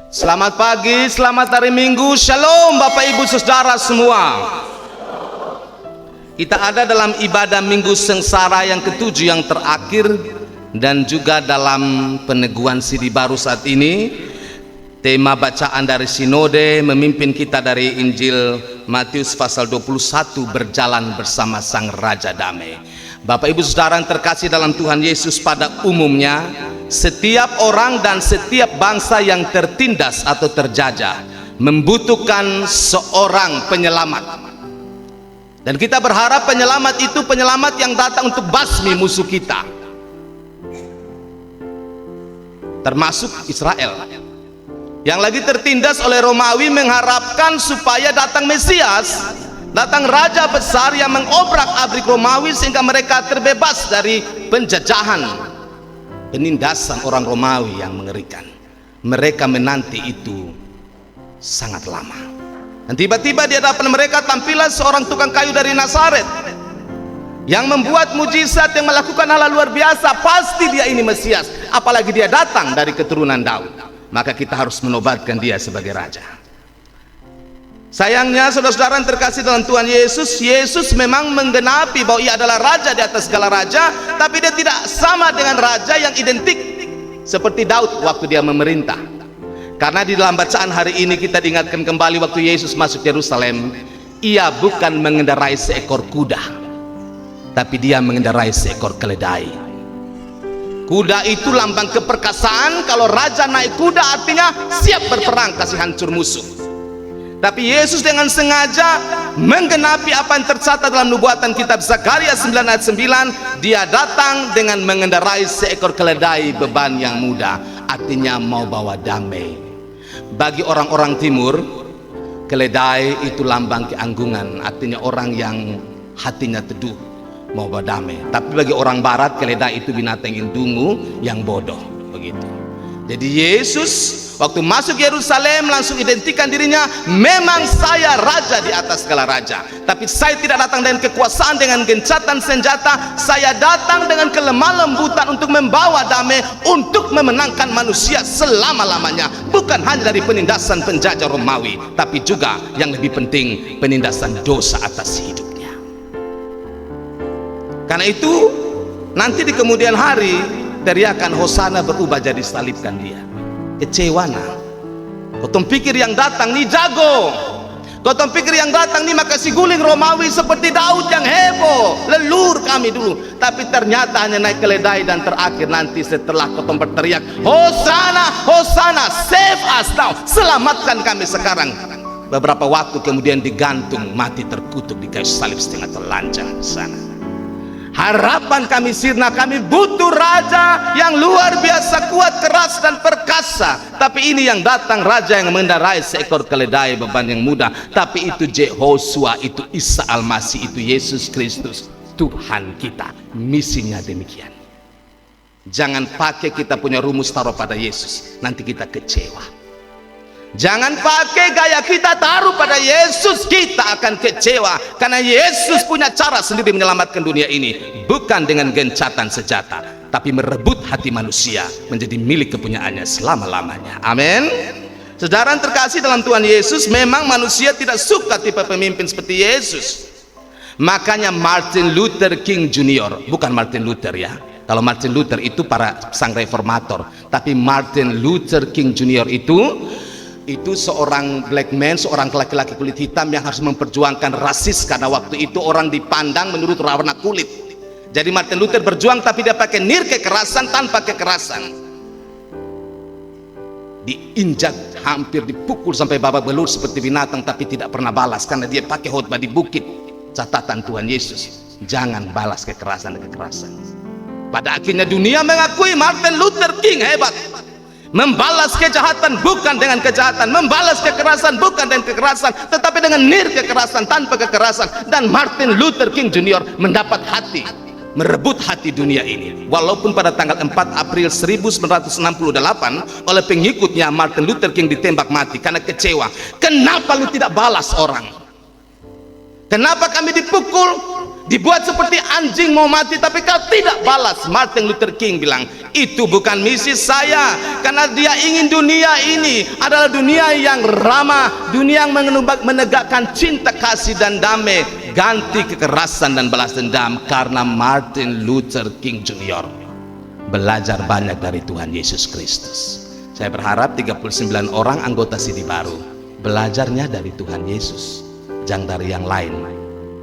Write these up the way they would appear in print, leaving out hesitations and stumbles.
Selamat pagi, selamat hari Minggu. Shalom Bapak Ibu Saudara semua. Kita ada dalam ibadah Minggu Sengsara yang ketujuh, yang terakhir, dan juga dalam peneguhan sidi baru saat ini. Tema bacaan dari sinode memimpin kita dari Injil Matius pasal 21, berjalan bersama Sang Raja Damai. Bapak Ibu Saudara yang terkasih dalam Tuhan Yesus, pada umumnya setiap orang dan setiap bangsa yang tertindas atau terjajah membutuhkan seorang penyelamat. Dan kita berharap penyelamat itu penyelamat yang datang untuk basmi musuh kita, termasuk Israel yang lagi tertindas oleh Romawi, mengharapkan supaya datang Mesias, datang Raja besar yang mengobrak-abrik Romawi sehingga mereka terbebas dari penjajahan, penindasan orang Romawi yang mengerikan. Mereka menanti itu sangat lama. Dan tiba-tiba di hadapan mereka tampillah seorang tukang kayu dari Nazaret yang membuat mujizat, yang melakukan hal luar biasa. Pasti dia ini Mesias, apalagi dia datang dari keturunan Daud. Maka kita harus menobatkan dia sebagai raja. Sayangnya saudara-saudara yang terkasih dalam Tuhan Yesus, Yesus memang menggenapi bahwa ia adalah raja di atas segala raja, tapi dia tidak sama dengan raja yang identik seperti Daud waktu dia memerintah. Karena di dalam bacaan hari ini kita diingatkan kembali waktu Yesus masuk Yerusalem, ia bukan mengendarai seekor kuda, tapi dia mengendarai seekor keledai. Kuda itu lambang keperkasaan. Kalau raja naik kuda artinya siap berperang, kasih hancur musuh. Tapi Yesus dengan sengaja menggenapi apa yang tercatat dalam nubuatan kitab Zakaria 9 ayat 9. Dia datang dengan mengendarai seekor keledai beban yang mudah, artinya mau bawa damai. Bagi orang-orang timur, keledai itu lambang keanggungan, artinya orang yang hatinya teduh, mau bawa damai. Tapi bagi orang barat, keledai itu binatang yang dungu, yang bodoh, begitu. Jadi Yesus waktu masuk Yerusalem langsung identikan dirinya, memang saya raja di atas segala raja, tapi saya tidak datang dengan kekuasaan, dengan gencatan senjata. Saya datang dengan kelemah lembutan untuk membawa damai, untuk memenangkan manusia selama-lamanya, bukan hanya dari penindasan penjajah Romawi, tapi juga yang lebih penting, penindasan dosa atas hidupnya. Karena itu nanti di kemudian hari teriakan Hosana berubah jadi salibkan dia. Kecewa nah. Kau pikir yang datang nih jago, kau pikir yang datang nih makasih guling Romawi seperti Daud yang heboh, lelur kami dulu. Tapi ternyata hanya naik keledai, dan terakhir nanti setelah kau berteriak Hosana, Hosana, save us now, selamatkan kami sekarang, beberapa waktu kemudian digantung mati terkutuk di kayu salib setengah telanjang di sana. Harapan kami sirna, kami butuh raja yang luar biasa kuat, keras dan perkasa. Tapi ini yang datang raja yang mengendarai seekor keledai beban yang mudah. Tapi itu Yehosua, itu Isa Al-Masih, itu Yesus Kristus, Tuhan kita. Misinya demikian. Jangan pakai kita punya rumus taruh pada Yesus, nanti kita kecewa. Jangan pakai gaya kita taruh pada Yesus, kita akan kecewa. Karena Yesus punya cara sendiri menyelamatkan dunia ini, bukan dengan gencatan senjata, tapi merebut hati manusia menjadi milik kepunyaannya selama-lamanya. Amin. Saudara yang terkasih dalam Tuhan Yesus, memang manusia tidak suka tipe pemimpin seperti Yesus. Makanya Martin Luther King Jr., bukan Martin Luther ya, kalau Martin Luther itu para sang reformator, tapi Martin Luther King Jr. itu seorang black man, seorang laki-laki kulit hitam yang harus memperjuangkan rasis, karena waktu itu orang dipandang menurut warna kulit. Jadi Martin Luther berjuang, tapi dia pakai nir kekerasan tanpa kekerasan. Diinjak, hampir dipukul sampai babak belur seperti binatang, tapi tidak pernah balas karena dia pakai khotbah di bukit. Catatan Tuhan Yesus, jangan balas kekerasan dan kekerasan. Pada akhirnya dunia mengakui Martin Luther King hebat. Membalas kejahatan bukan dengan kejahatan, membalas kekerasan bukan dengan kekerasan, tetapi dengan nir kekerasan tanpa kekerasan. Dan Martin Luther King Jr. mendapat hati, merebut hati dunia ini. Walaupun pada tanggal 4 April 1968 oleh pengikutnya Martin Luther King ditembak mati karena kecewa. Kenapa lu tidak balas orang? Kenapa kami dipukul? dibuat seperti anjing mau mati tapi kau tidak balas. Martin Luther King bilang, itu bukan misi saya, karena dia ingin dunia ini adalah dunia yang ramah, dunia yang menegakkan cinta, kasih dan damai, ganti kekerasan dan balas dendam. Karena Martin Luther King Jr. belajar banyak dari Tuhan Yesus Kristus. Saya berharap 39 orang anggota Sidi Baru belajarnya dari Tuhan Yesus, jangan dari yang lain.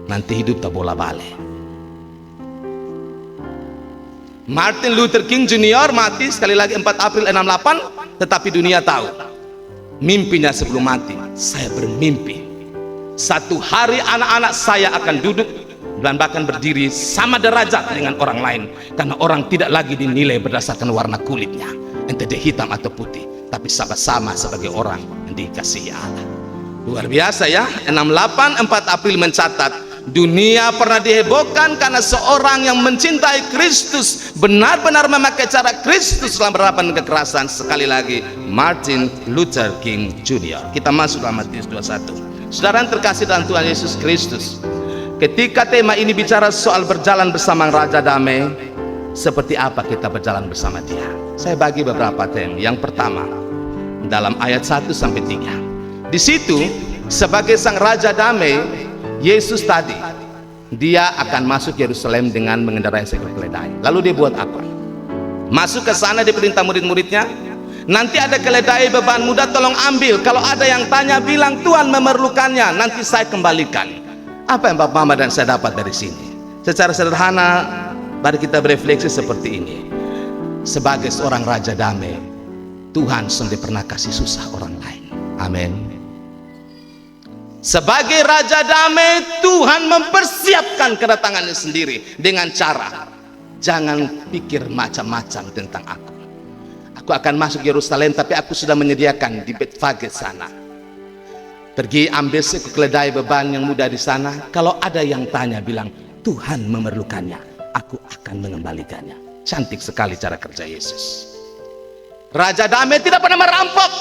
Nanti hidup tak bola balik. Martin Luther King Jr. mati sekali lagi 4 April 68, tetapi dunia tahu mimpinya sebelum mati. Saya bermimpi satu hari anak-anak saya akan duduk dan bahkan berdiri sama derajat dengan orang lain, karena orang tidak lagi dinilai berdasarkan warna kulitnya, entah dia hitam atau putih, tapi sama-sama sebagai orang yang dikasihi Allah. Luar biasa ya. 68 4 April mencatat, dunia pernah dihebohkan karena seorang yang mencintai Kristus, benar-benar memakai cara Kristus dalam berhadapan kekerasan. Sekali lagi, Martin Luther King Jr. Kita masuk dalam Matius 21. Saudara yang terkasih dalam Tuhan Yesus Kristus, ketika tema ini bicara soal berjalan bersama Raja Damai, seperti apa kita berjalan bersama Dia? Saya bagi beberapa tema. Yang pertama, dalam ayat 1 sampai 3. Di situ, sebagai sang Raja Damai, Yesus tadi dia akan masuk Yerusalem dengan mengendarai seekor keledai. Lalu dia buat apa? Masuk ke sana, dia perintah murid-muridnya, nanti ada keledai beban muda, tolong ambil. Kalau ada yang tanya, bilang Tuhan memerlukannya, nanti saya kembalikan. Apa yang Bapak Mama dan saya dapat dari sini? Secara sederhana, mari kita berefleksi seperti ini. Sebagai seorang Raja Damai, Tuhan sudah pernah kasih susah orang lain. Amin. Sebagai Raja Damai, Tuhan mempersiapkan kedatangannya sendiri dengan cara, jangan pikir macam-macam tentang aku. Aku akan masuk Yerusalem, tapi aku sudah menyediakan di Betfage sana. Pergi ambil seekor keledai beban yang muda di sana. Kalau ada yang tanya, bilang Tuhan memerlukannya, aku akan mengembalikannya. Cantik sekali cara kerja Yesus. Raja Damai tidak pernah merampok.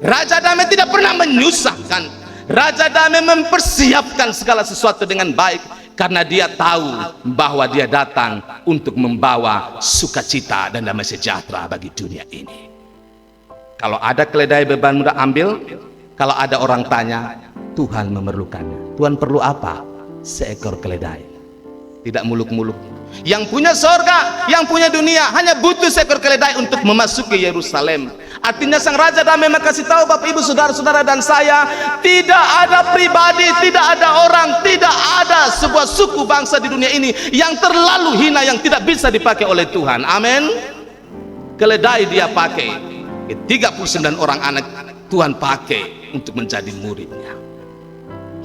Raja Damai tidak pernah menyusahkan. Raja Damai mempersiapkan segala sesuatu dengan baik, karena dia tahu bahwa dia datang untuk membawa sukacita dan damai sejahtera bagi dunia ini. Kalau ada keledai beban muda, ambil. Kalau ada orang tanya, Tuhan memerlukannya. Tuhan perlu apa? Seekor keledai. Tidak muluk-muluk. Yang punya sorga, yang punya dunia, hanya butuh seekor keledai untuk memasuki Yerusalem. Artinya sang Raja Damai kasih tahu Bapak Ibu saudara-saudara dan saya, tidak ada pribadi, tidak ada orang, tidak ada sebuah suku bangsa di dunia ini yang terlalu hina, yang tidak bisa dipakai oleh Tuhan. Amin. Keledai dia pakai, 39 orang anak Tuhan pakai untuk menjadi muridnya.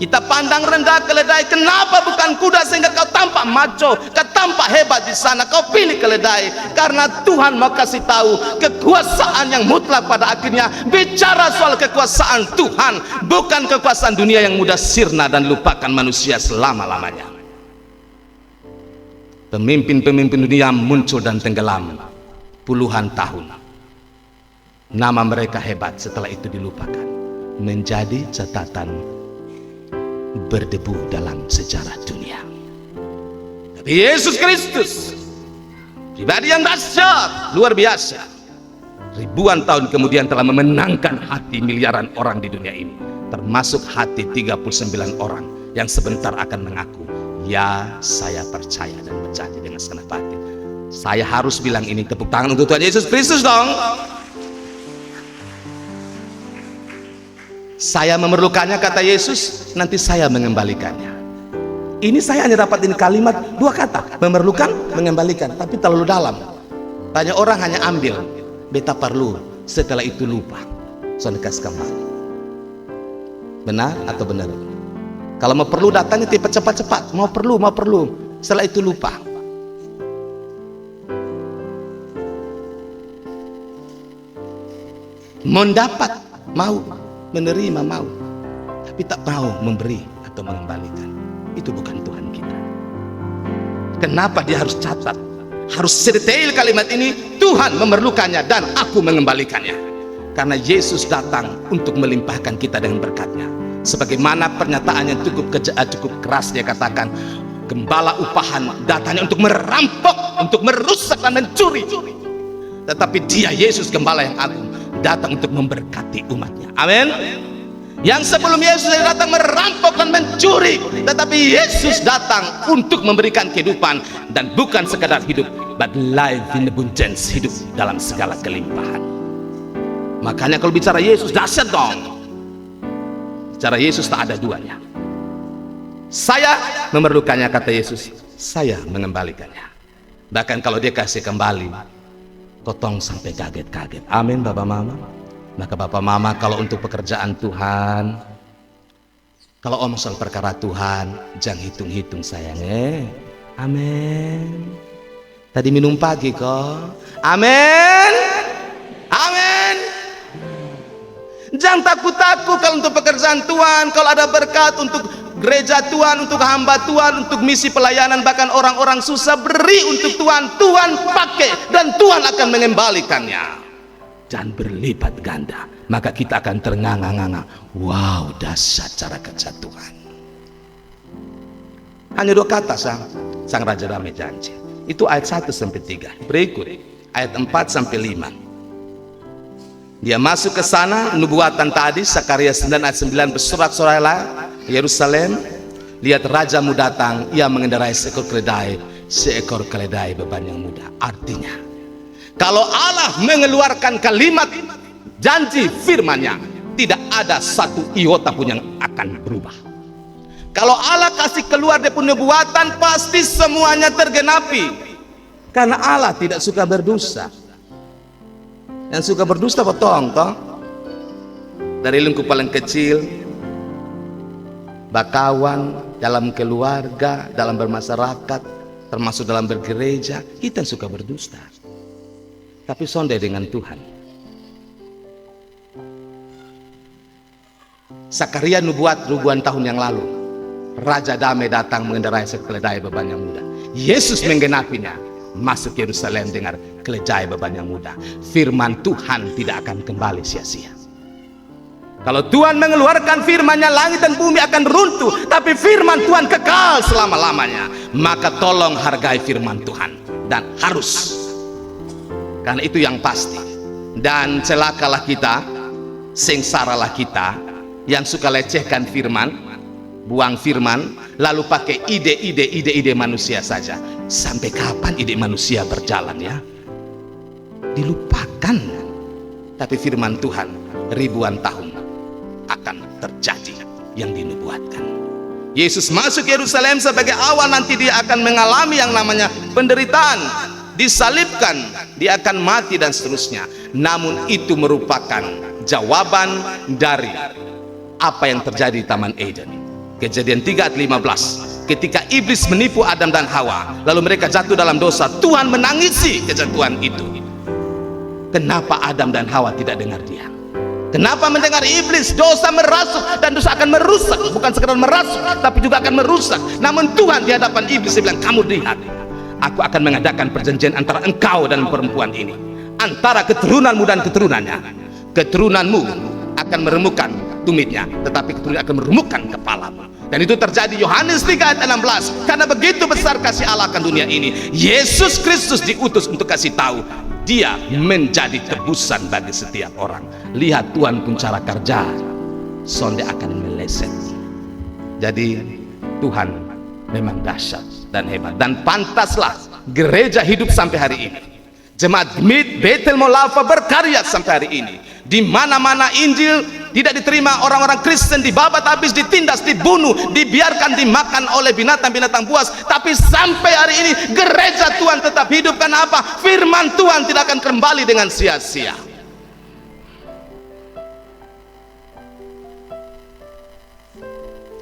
Kita pandang rendah keledai, kenapa bukan kuda sehingga kau tampak maco, kau tampak hebat di sana. Kau pilih keledai karena Tuhan mau kasih tahu kekuasaan yang mutlak pada akhirnya. Bicara soal kekuasaan Tuhan, bukan kekuasaan dunia yang mudah sirna dan lupakan manusia selama-lamanya. Pemimpin-pemimpin dunia muncul dan tenggelam puluhan tahun. Nama mereka hebat, setelah itu dilupakan, menjadi catatan berdebu dalam sejarah dunia. Tapi Yesus Kristus, pribadi yang dahsyat, luar biasa, ribuan tahun kemudian telah memenangkan hati miliaran orang di dunia ini, termasuk hati 39 orang yang sebentar akan mengaku, ya saya percaya dan berjanji dengan segenap hati. Saya harus bilang ini, tepuk tangan untuk Tuhan Yesus Kristus dong. Saya memerlukannya, kata Yesus, nanti saya mengembalikannya. Ini saya hanya dapatin kalimat 2 kata, memerlukan, mengembalikan, tapi terlalu dalam. Banyak orang hanya ambil, beta perlu, setelah itu lupa. Soalnya kasih kembali. Benar atau benar? Kalau mau perlu datangnya cepat-cepat, mau perlu, setelah itu lupa. Mendapat, mau menerima, mau, tapi tak mau memberi atau mengembalikan. Itu bukan Tuhan kita. Kenapa dia harus catat, harus sedetail kalimat ini? Tuhan memerlukannya dan aku mengembalikannya. Karena Yesus datang untuk melimpahkan kita dengan berkatnya. Sebagaimana pernyataannya cukup keras, dia katakan, Gembala upahan datangnya untuk merampok, untuk merusak dan mencuri. Tetapi dia, Yesus Gembala yang agung, datang untuk memberkati umatnya. Amin. Yang sebelum Yesus datang merampok dan mencuri, tetapi Yesus datang untuk memberikan kehidupan, dan bukan sekadar hidup, but life in abundance, hidup dalam segala kelimpahan. Makanya kalau bicara Yesus dahsyat dong. Bicara Yesus tak ada duanya. Saya memerlukannya, kata Yesus, saya mengembalikannya. Bahkan kalau dia kasih kembali, kotong sampai kaget-kaget. Amin, Bapak Mama. Maka Bapak Mama, kalau untuk pekerjaan Tuhan, kalau om soal perkara Tuhan, jangan hitung-hitung sayang. Amin. Tadi minum pagi kok. Amin. Amin. Jangan takut-takut kalau untuk pekerjaan Tuhan, kalau ada berkat untuk gereja Tuhan, untuk hamba Tuhan, untuk misi pelayanan, bahkan orang-orang susah, beri untuk Tuhan. Tuhan pakai dan Tuhan akan mengembalikannya dan berlipat ganda. Maka kita akan ternganga-nganga, wow, dahsyat cara kerja Tuhan. Hanya 2 kata sang Raja Damai janji. Itu ayat 1 sampai 3. Berikut ayat 4 sampai 5. Dia masuk ke sana, nubuatan tadi Sakaria 9 ayat 9, bersorak-soraklah Yerusalem, lihat rajamu datang, ia mengendarai seekor keledai beban yang mudah. Artinya, kalau Allah mengeluarkan kalimat janji firman-Nya, tidak ada satu iota pun yang akan berubah. Kalau Allah kasih keluar dia punya nubuatan, pasti semuanya tergenapi. Karena Allah tidak suka berdusta. Yang suka berdusta potong toh. Dari lingkup paling kecil, bakawan, dalam keluarga, dalam bermasyarakat, termasuk dalam bergereja, kita suka berdusta. Tapi sondai dengan Tuhan. Sakaria nubuat ribuan tahun yang lalu, Raja Damai datang mengendarai keledai beban yang mudah. Yesus menggenapinya, masuk Yerusalem dengan keledai beban yang mudah. Firman Tuhan tidak akan kembali sia-sia. Kalau Tuhan mengeluarkan firman-Nya, langit dan bumi akan runtuh, tapi firman Tuhan kekal selama-lamanya. Maka tolong hargai firman Tuhan, dan harus, karena itu yang pasti. Dan celakalah kita, sengsaralah kita yang suka lecehkan firman, buang firman, lalu pakai ide manusia saja. Sampai kapan ide manusia berjalan ya? Dilupakan. Tapi firman Tuhan ribuan tahun akan terjadi yang dinubuatkan. Yesus masuk Yerusalem sebagai awal, nanti dia akan mengalami yang namanya penderitaan, disalibkan, dia akan mati dan seterusnya. Namun itu merupakan jawaban dari apa yang terjadi di Taman Eden. Kejadian 3 ayat 15, ketika iblis menipu Adam dan Hawa, lalu mereka jatuh dalam dosa, Tuhan menangisi kejatuhan itu. Kenapa Adam dan Hawa tidak dengar dia? Kenapa mendengar iblis? Dosa merasuk, dan dosa akan merusak. Bukan sekedar merasuk, tapi juga akan merusak. Namun Tuhan di hadapan iblis, dia bilang, kamu lihat, aku akan mengadakan perjanjian antara engkau dan perempuan ini, antara keturunanmu dan keturunannya. Keturunanmu akan meremukkan tumitnya, tetapi keturunan akan meremukkan kepalamu. Dan itu terjadi. Yohanes 3 ayat 16. Karena begitu besar kasih Allah akan dunia ini, Yesus Kristus diutus untuk kasih tahu dia menjadi tebusan bagi setiap orang. Lihat Tuhan pun cara kerja, sonde akan meleset. Jadi Tuhan memang dahsyat dan hebat, dan pantaslah gereja hidup sampai hari ini. Jemaat Bethel Molava berkarya sampai hari ini. Di mana-mana Injil tidak diterima, orang-orang Kristen dibabat habis, ditindas, dibunuh, dibiarkan dimakan oleh binatang-binatang buas. Tapi sampai hari ini gereja Tuhan tetap hidup. Karena apa? Firman Tuhan tidak akan kembali dengan sia-sia.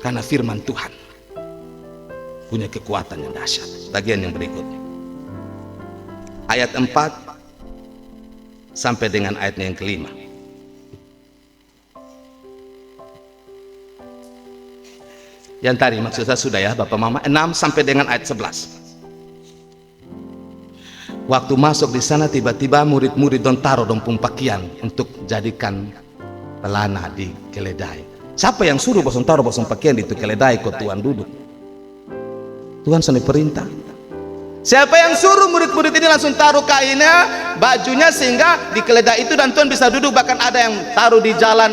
Karena firman Tuhan punya kekuatan yang dahsyat. Bagian yang berikutnya, ayat 4 sampai dengan ayatnya yang kelima. Yang tadi maksud saya sudah ya Bapak Mama, 6 sampai dengan ayat 11. Waktu masuk di sana, tiba-tiba murid-murid don taruh dompung pakaian untuk jadikan pelana di keledai. Siapa yang suruh bosong taruh bosong pakaian di itu keledai kok Tuhan duduk? Tuhan sudah perintah. Siapa yang suruh murid-murid ini langsung taruh kainnya, bajunya, sehingga di keledai itu dan Tuhan bisa duduk. Bahkan ada yang taruh di jalan,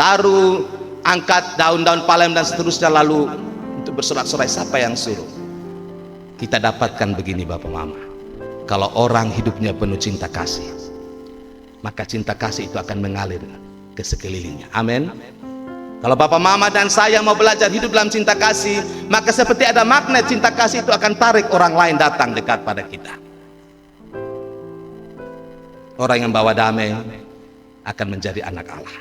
taruh, angkat daun-daun palem dan seterusnya, lalu untuk bersorak-sorai. Siapa yang suruh? Kita dapatkan begini Bapak Mama, kalau orang hidupnya penuh cinta kasih, maka cinta kasih itu akan mengalir ke sekelilingnya. Amin. Kalau Bapak Mama dan saya mau belajar hidup dalam cinta kasih, maka seperti ada magnet, cinta kasih itu akan tarik orang lain datang dekat pada kita. Orang yang bawa damai akan menjadi anak Allah.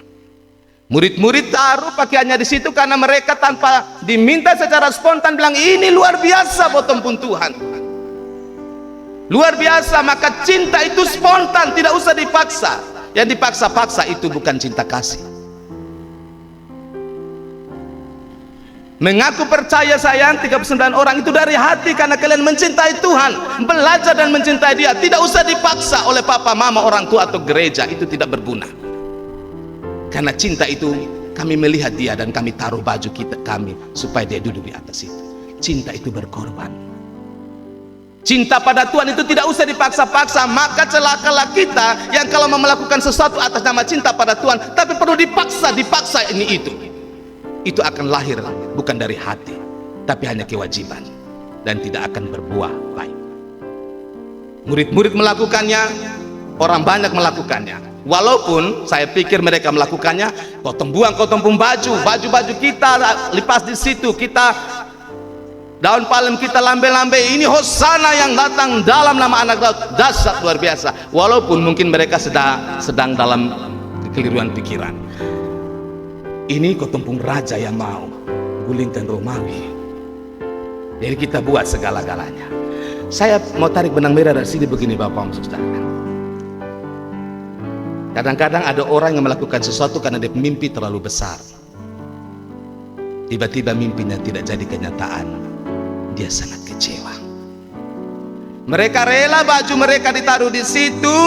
Murid-murid taruh pakaiannya di situ karena mereka tanpa diminta secara spontan bilang, ini luar biasa potong pun Tuhan. Luar biasa. Maka cinta itu spontan, tidak usah dipaksa. Yang dipaksa-paksa itu bukan cinta kasih. Mengaku percaya sayang 39 orang itu dari hati karena kalian mencintai Tuhan, belajar dan mencintai Dia. Tidak usah dipaksa oleh papa, mama, orang tua atau gereja. Itu tidak berguna. Karena cinta itu kami melihat Dia dan kami taruh baju kami supaya Dia duduk di atas itu. Cinta itu berkorban. Cinta pada Tuhan itu tidak usah dipaksa-paksa. Maka celakalah kita yang kalau mau melakukan sesuatu atas nama cinta pada Tuhan tapi perlu dipaksa ini itu akan lahir bukan dari hati, tapi hanya kewajiban dan tidak akan berbuah baik. Murid-murid melakukannya, orang banyak melakukannya. Walaupun saya pikir mereka melakukannya, potong buang baju kita lipas di situ, kita daun palem kita lambe-lambe, ini hosana yang datang dalam nama anak Daud. Dahsyat, luar biasa. Walaupun mungkin mereka sedang dalam kekeliruan pikiran. Ini ketumpung raja yang mau gulingkan Romawi. Jadi kita buat segala-galanya. Saya mau tarik benang merah dari sini begini Bapak Saudara. Kadang-kadang ada orang yang melakukan sesuatu karena dia mimpi terlalu besar. Tiba-tiba mimpinya tidak jadi kenyataan. Dia sangat kecewa. Mereka rela baju mereka ditaruh di situ,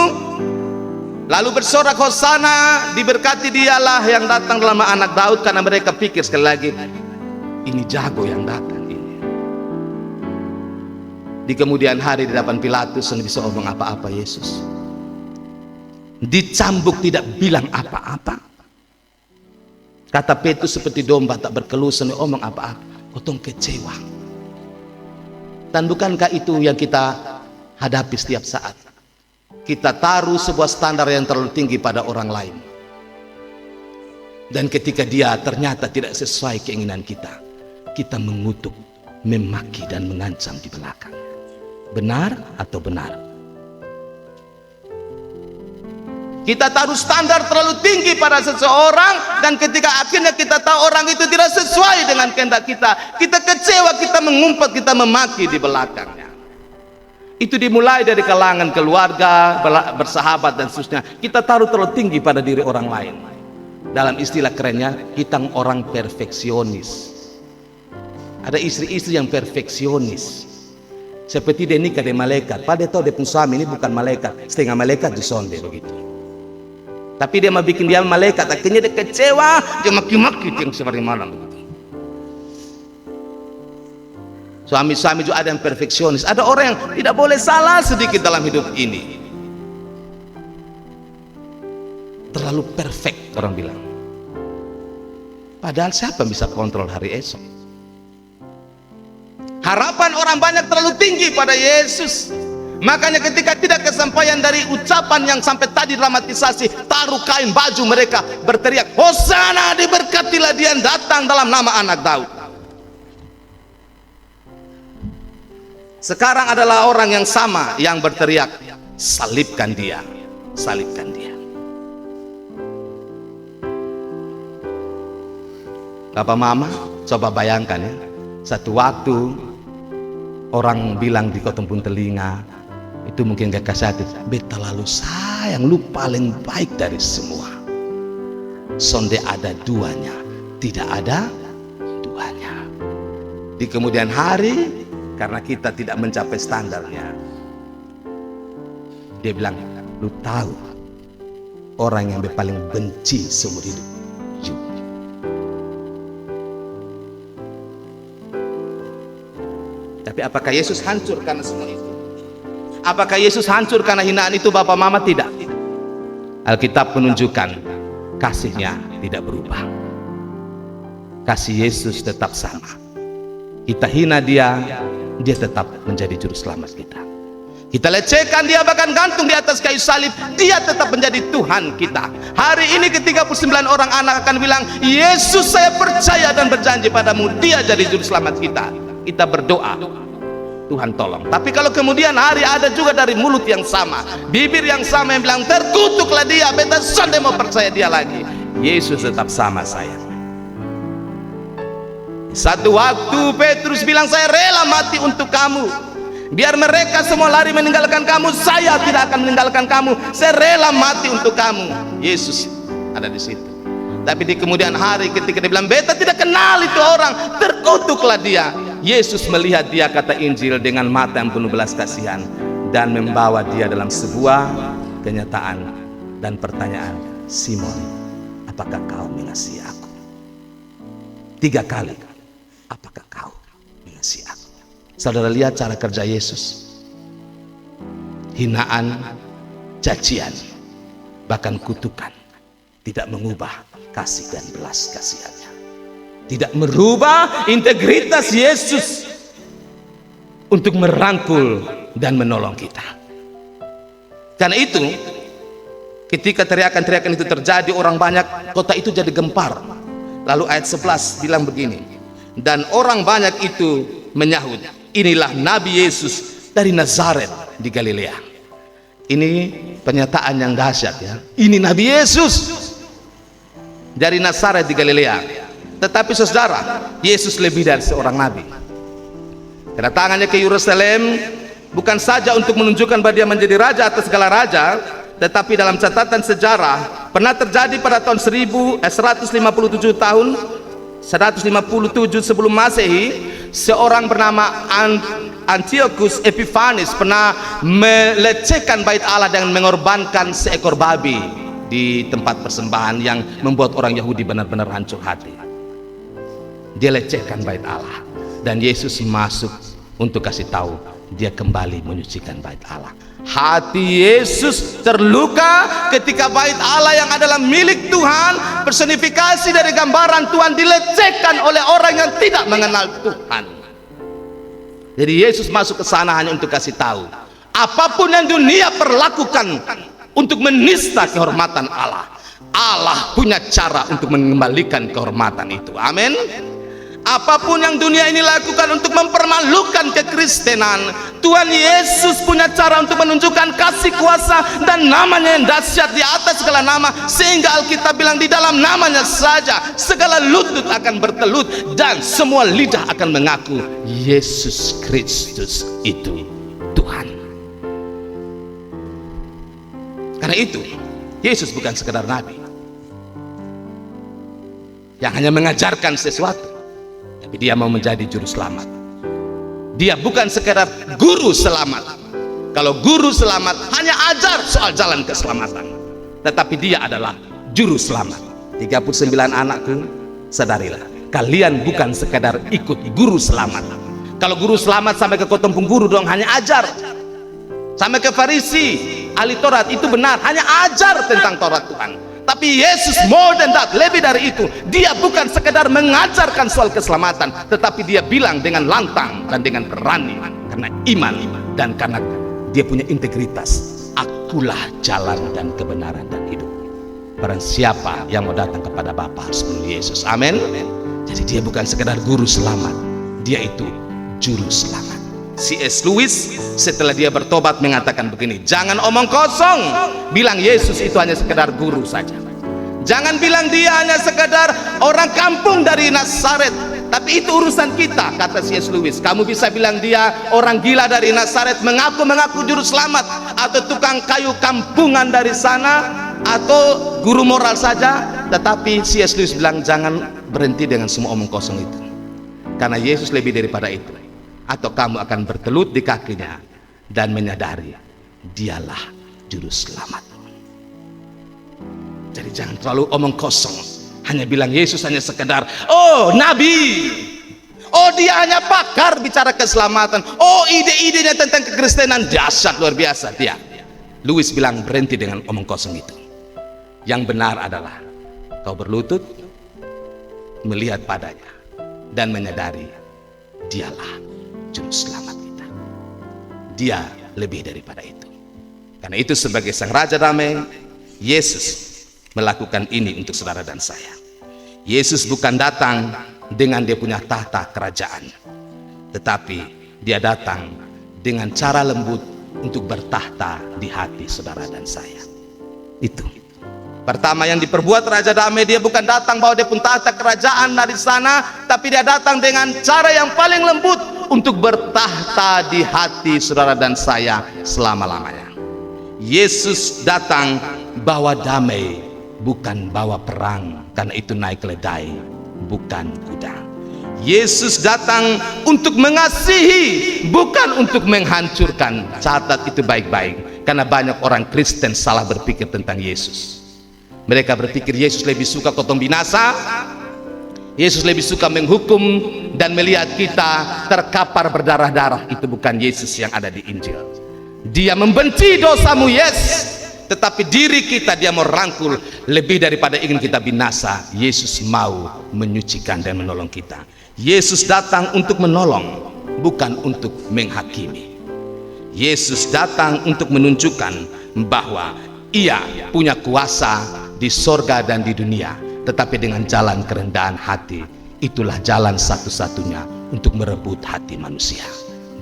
lalu bersorak hosana, diberkati Dialah yang datang dalam nama anak Daud, karena mereka pikir sekali lagi, ini jago yang datang ini. Di kemudian hari di depan Pilatus tidak bisa omong apa-apa Yesus. Dicambuk tidak bilang apa-apa. Kata Petrus seperti domba tak berkeluh, tidak omong apa-apa. Potong kecewa. Dan bukankah itu yang kita hadapi setiap saat? Kita taruh sebuah standar yang terlalu tinggi pada orang lain, dan ketika dia ternyata tidak sesuai keinginan kita, kita mengutuk, memaki dan mengancam di belakang. Benar atau benar? Kita taruh standar terlalu tinggi pada seseorang, dan ketika akhirnya kita tahu orang itu tidak sesuai dengan kehendak kita, kita kecewa, kita mengumpat, kita memaki di belakangnya. Itu dimulai dari kalangan keluarga, bersahabat dan seterusnya. Kita taruh terlalu tinggi pada diri orang lain. Dalam istilah kerennya, kita orang perfeksionis. Ada istri-istri yang perfeksionis, seperti dia nikah dengan malaikat, padahal dia tahu dia pun suami ini bukan malaikat, setengah malaikat di sonde begitu. Tapi dia mau bikin dia malaikat, akhirnya dia kecewa, dia maki-maki yang seperti malam begitu. Suami-suami juga ada yang perfeksionis. Ada orang yang tidak boleh salah sedikit dalam hidup ini. Terlalu perfect orang bilang. Padahal siapa yang bisa kontrol hari esok? Harapan orang banyak terlalu tinggi pada Yesus. Makanya ketika tidak kesampaian dari ucapan yang sampai tadi dramatisasi, taruh kain baju mereka, berteriak, Hosana, diberkatilah dia yang datang dalam nama anak Daud. Sekarang adalah orang yang sama yang berteriak, salibkan dia, salibkan dia. Bapak Mama, coba bayangkan ya, satu waktu orang bilang di kotumpung telinga, itu mungkin gak kasih hati, beta lalu sayang, lu paling baik dari semua. Sonde ada duanya, tidak ada duanya. Di kemudian hari, karena kita tidak mencapai standarnya, dia bilang, lu tahu orang yang paling benci seumur hidup, you. Tapi apakah Yesus hancur karena semua itu? Apakah Yesus hancur karena hinaan itu Bapak Mama? Tidak. Alkitab menunjukkan kasih-Nya tidak berubah. Kasih Yesus tetap sama. Kita hina Dia, Dia tetap menjadi juru selamat kita. Kita lecehkan Dia, bahkan gantung di atas kayu salib, Dia tetap menjadi Tuhan kita. Hari ini ke-39 orang anak akan bilang, Yesus saya percaya dan berjanji padamu, Dia jadi juru selamat kita. Kita berdoa, Tuhan tolong. Tapi kalau kemudian hari ada juga dari mulut yang sama, bibir yang sama yang bilang, terkutuklah dia, beta sudah mau percaya dia lagi. Yesus tetap sama saya. Satu waktu Petrus bilang, saya rela mati untuk kamu. Biar mereka semua lari meninggalkan kamu, saya tidak akan meninggalkan kamu. Saya rela mati untuk kamu. Yesus ada di situ. Tapi di kemudian hari ketika dia bilang, beta tidak kenal itu orang, terkutuklah dia. Yesus melihat dia, kata Injil, dengan mata yang penuh belas kasihan dan membawa dia dalam sebuah kenyataan dan pertanyaan, Simon, apakah kau mengasihi aku? 3 kali, apakah kau mengasihi aku? Saudara lihat cara kerja Yesus. Hinaan, cacian, bahkan kutukan tidak mengubah kasih dan belas kasihannya. Tidak merubah integritas Yesus untuk merangkul dan menolong kita. Karena itu, ketika teriakan-teriakan itu terjadi, orang banyak, kota itu jadi gempar. Lalu ayat 11 bilang begini, dan orang banyak itu menyahut, inilah Nabi Yesus dari Nazaret di Galilea. Ini pernyataan yang dahsyat ya. Ini Nabi Yesus dari Nazaret di Galilea. Tetapi saudara, Yesus lebih dari seorang nabi. Kedatangannya ke Yerusalem bukan saja untuk menunjukkan bahwa dia menjadi raja atas segala raja, tetapi dalam catatan sejarah pernah terjadi pada tahun 157 sebelum Masehi, seorang bernama Antiochus Epiphanes pernah melecehkan bait Allah dengan mengorbankan seekor babi di tempat persembahan yang membuat orang Yahudi benar-benar hancur hati. Dia lecehkan bait Allah dan Yesus masuk untuk kasih tahu dia kembali menyucikan bait Allah. Hati Yesus terluka ketika bait Allah yang adalah milik Tuhan, personifikasi dari gambaran Tuhan, dilecehkan oleh orang yang tidak mengenal Tuhan. Jadi Yesus masuk ke sana hanya untuk kasih tahu, apapun yang dunia perlakukan untuk menista kehormatan Allah, Allah punya cara untuk mengembalikan kehormatan itu. Amin. Apapun yang dunia ini lakukan untuk mempermalukan kekristenan, Tuhan Yesus punya cara untuk menunjukkan kasih kuasa dan namanya yang dahsyat di atas segala nama, sehingga Alkitab bilang di dalam namanya saja segala lutut akan bertelut dan semua lidah akan mengaku Yesus Kristus itu Tuhan. Karena itu Yesus bukan sekedar nabi yang hanya mengajarkan sesuatu, tapi dia mau menjadi juru selamat. Dia bukan sekedar guru selamat. Kalau guru selamat hanya ajar soal jalan keselamatan, tetapi dia adalah juru selamat. 39 anakku, sadarilah, kalian bukan sekedar ikut guru selamat. Kalau guru selamat sampai ke Kotempung Guru dong, hanya ajar. Sampai ke Farisi, ahli Taurat, itu benar, hanya ajar tentang Taurat Tuhan. Tapi Yesus more than that, lebih dari itu. Dia bukan sekedar mengajarkan soal keselamatan, tetapi dia bilang dengan lantang dan dengan berani, karena iman dan karena dia punya integritas. Akulah jalan dan kebenaran dan hidup. Barang siapa yang mau datang kepada Bapa harus melalui Yesus. Amin. Jadi dia bukan sekedar guru selamat, dia itu juru selamat. C.S. Lewis setelah dia bertobat mengatakan begini, jangan omong kosong bilang Yesus itu hanya sekedar guru saja. Jangan bilang dia hanya sekedar orang kampung dari Nazaret, tapi itu urusan kita, kata C.S. Lewis. Kamu bisa bilang dia orang gila dari Nazaret, mengaku juru selamat, atau tukang kayu kampungan dari sana, atau guru moral saja. Tetapi C.S. Lewis bilang jangan berhenti dengan semua omong kosong itu, karena Yesus lebih daripada itu. Atau kamu akan bertelut di kakinya dan menyadari dialah juru selamat. Jadi jangan terlalu omong kosong, hanya bilang Yesus hanya sekedar oh nabi, Oh, dia hanya pakar bicara keselamatan. Oh, ide-idenya tentang kekristenan dahsyat luar biasa dia. Lewis bilang, berhenti dengan omong kosong itu. Yang benar adalah kau berlutut, melihat padanya, dan menyadari dialah juru selamat kita. Dia lebih daripada itu. Karena itu sebagai sang Raja Damai, Yesus melakukan ini untuk saudara dan saya. Yesus bukan datang dengan dia punya tahta kerajaan, tetapi dia datang dengan cara lembut untuk bertahta di hati saudara dan saya. Itu pertama yang diperbuat Raja Damai. Dia bukan datang bawa dia pun tahta kerajaan dari sana, tapi dia datang dengan cara yang paling lembut untuk bertahta di hati saudara dan saya selama-lamanya. Yesus datang bawa damai, bukan bawa perang, karena itu naik keledai, bukan kuda. Yesus datang untuk mengasihi, bukan untuk menghancurkan. Catat itu baik-baik, karena banyak orang Kristen salah berpikir tentang Yesus. Mereka berpikir Yesus lebih suka potong binasa, Yesus lebih suka menghukum dan melihat kita terkapar berdarah-darah. Itu bukan Yesus yang ada di Injil. Dia membenci dosamu, yes, tetapi diri kita dia mau rangkul. Lebih daripada ingin kita binasa, Yesus mau menyucikan dan menolong kita. Yesus datang untuk menolong, bukan untuk menghakimi. Yesus datang untuk menunjukkan bahwa ia punya kuasa di sorga dan di dunia, tetapi dengan jalan kerendahan hati. Itulah jalan satu-satunya untuk merebut hati manusia.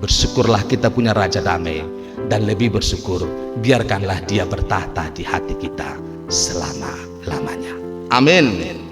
Bersyukurlah kita punya Raja Damai, dan lebih bersyukur biarkanlah dia bertahta di hati kita selama-lamanya. Amin.